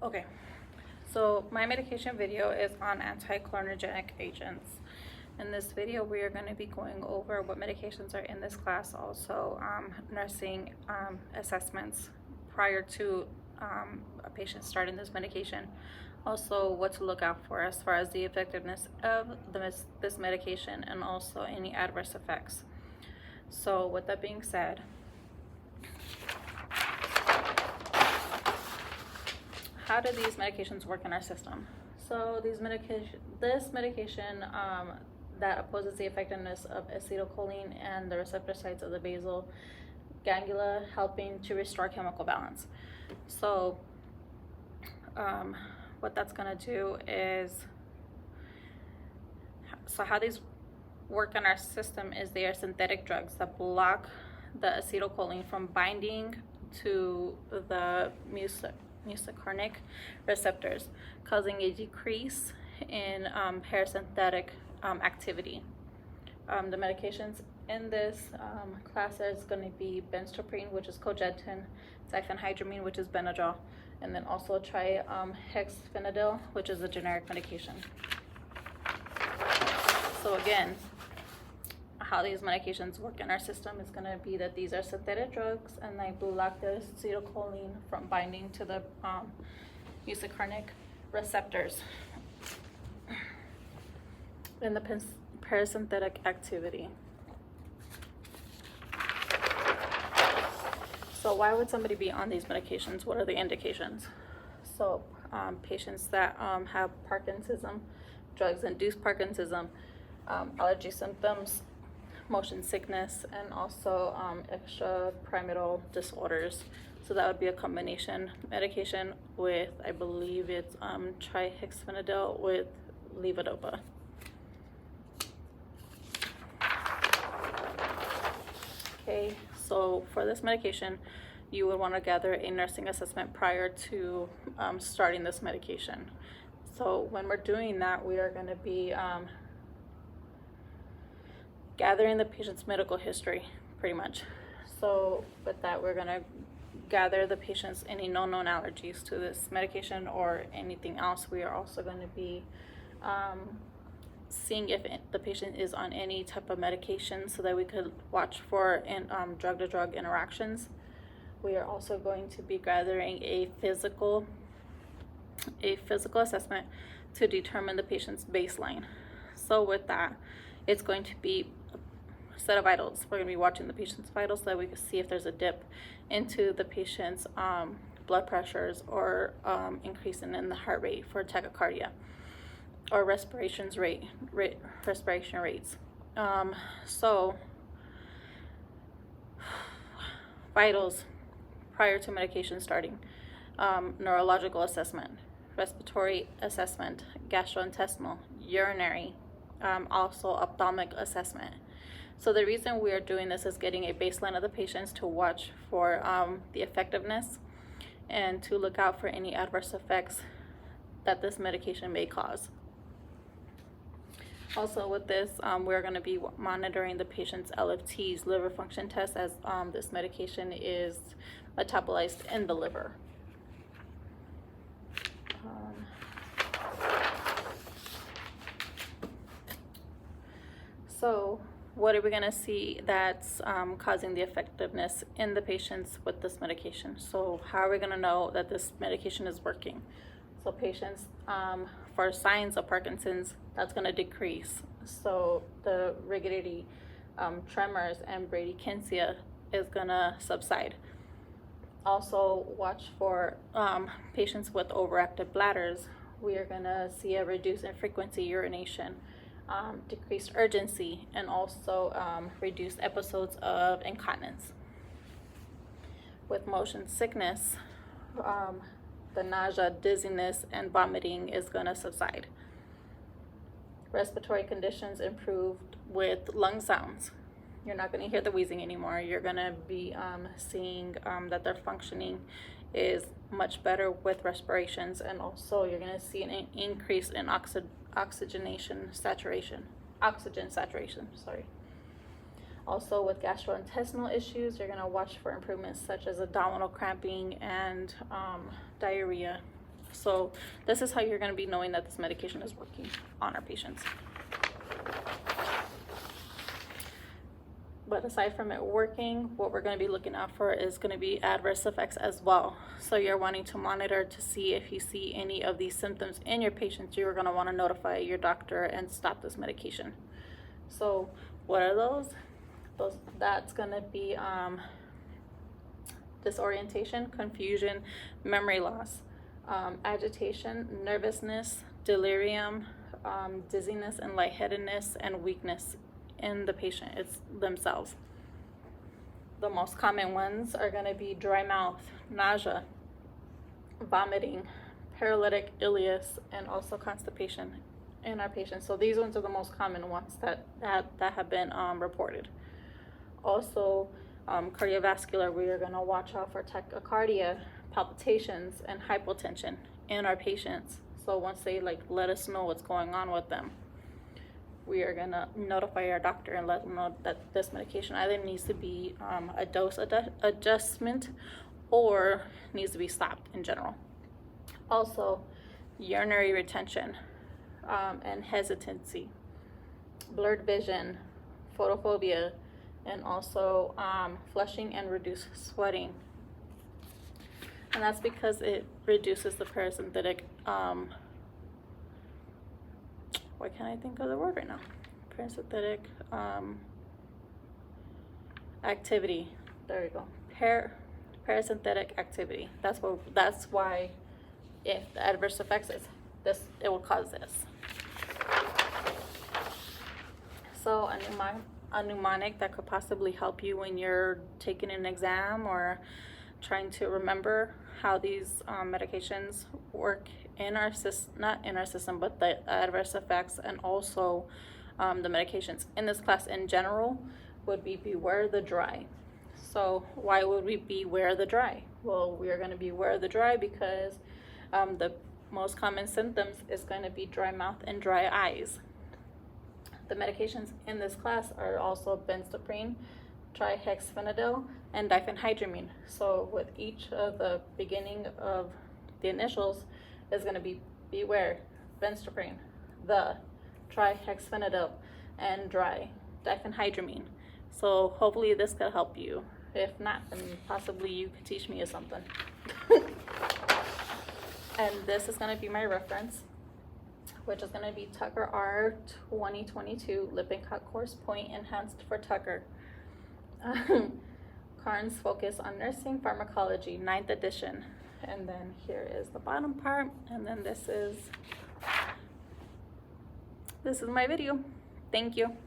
Okay, so my medication video is on anticholinergic agents. In this video, we are going to be going over what medications are in this class, also nursing assessments prior to a patient starting this medication, also what to look out for as far as the effectiveness of this medication, and also any adverse effects. So with that being said, how do these medications work in our system? So this medication that opposes the effectiveness of acetylcholine and the receptor sites of the basal ganglia, helping to restore chemical balance. So what that's going to do is, so how these work in our system is they are synthetic drugs that block the acetylcholine from binding to the muscarinic receptors, causing a decrease in parasympathetic activity. The medications in this class is going to be benzoprine, which is cogentin, diphenhydramine, which is Benadryl, and then also trihexyphenidyl, which is a generic medication. So again, how these medications work in our system is going to be that these are synthetic drugs and they block the acetylcholine from binding to the muscarinic receptors in the parasympathetic activity. So why would somebody be on these medications? What are the indications? So patients that have Parkinsonism, drugs-induced Parkinsonism, allergy symptoms, motion sickness, and also extrapyramidal disorders. So that would be a combination medication with, I believe it's trihexyphenidyl with levodopa. Okay, so for this medication, you would want to gather a nursing assessment prior to starting this medication. So when we're doing that, we are going to be gathering the patient's medical history, pretty much. So with that, we're going to gather the patient's any known allergies to this medication or anything else. We are also going to be seeing if the patient is on any type of medication so that we could watch for drug-to-drug interactions. We are also going to be gathering a physical assessment to determine the patient's baseline. So with that, it's going to be a set of vitals. We're going to be watching the patient's vitals so that we can see if there's a dip into the patient's blood pressures or increasing in the heart rate for tachycardia or respiration rates. So vitals prior to medication starting, neurological assessment, respiratory assessment, gastrointestinal, urinary, also ophthalmic assessment. So the reason we are doing this is getting a baseline of the patients to watch for the effectiveness and to look out for any adverse effects that this medication may cause. Also with this, we're going to be monitoring the patient's LFTs, liver function tests, as this medication is metabolized in the liver. So what are we going to see that's causing the effectiveness in the patients with this medication? So how are we going to know that this medication is working? So patients for signs of Parkinson's, that's going to decrease. So the rigidity, tremors, and bradykinesia is going to subside. Also watch for patients with overactive bladders. We are going to see a reduce in frequency urination, decreased urgency, and also reduced episodes of incontinence. With motion sickness, the nausea, dizziness, and vomiting is going to subside. Respiratory conditions improved with lung sounds. You're not going to hear the wheezing anymore. You're going to be seeing that their functioning is much better with respirations, and also you're going to see an increase in oxygen saturation. Also with gastrointestinal issues, you're going to watch for improvements such as abdominal cramping and diarrhea. So this is how you're going to be knowing that this medication is working on our patients. But aside from it working, what we're going to be looking out for is going to be adverse effects as well. So you're wanting to monitor to see if you see any of these symptoms in your patients. You're going to want to notify your doctor and stop this medication. So what are those? That's going to be disorientation, confusion, memory loss, agitation, nervousness, delirium, dizziness and lightheadedness, and weakness in the patient themselves. The most common ones are going to be dry mouth, nausea, vomiting, paralytic ileus, and also constipation in our patients. So these ones are the most common ones that have been reported. Also, cardiovascular, we are going to watch out for tachycardia, palpitations, and hypotension in our patients. So once they let us know what's going on with them, we are going to notify our doctor and let them know that this medication either needs to be a dose adjustment or needs to be stopped in general. Also, urinary retention and hesitancy, blurred vision, photophobia, and also flushing and reduced sweating. And that's because it reduces the parasympathetic, why can't I think of the word right now? Parasympathetic activity. There we go. Parasympathetic activity. That's why if the adverse effects is this, it will cause this. So a mnemonic that could possibly help you when you're taking an exam or trying to remember how these medications work in our system, not in our system, but the adverse effects and also the medications in this class in general, would be beware the dry. So why would we beware the dry? Well, we are going to beware the dry because the most common symptoms is going to be dry mouth and dry eyes. The medications in this class are also benzaprine, trihexyphenidyl, and diphenhydramine. So with each of the beginning of the initials is going to be beware, benzaprine, the trihexyphenidyl, and diphenhydramine. So hopefully this could help you. If not, then possibly you could teach me something. And this is going to be my reference, which is going to be Tucker R 2022 Lippincott Course Point Enhanced for Tucker. Carnes Focus on Nursing Pharmacology, 9th edition. And then here is the bottom part, and then this is my video. Thank you.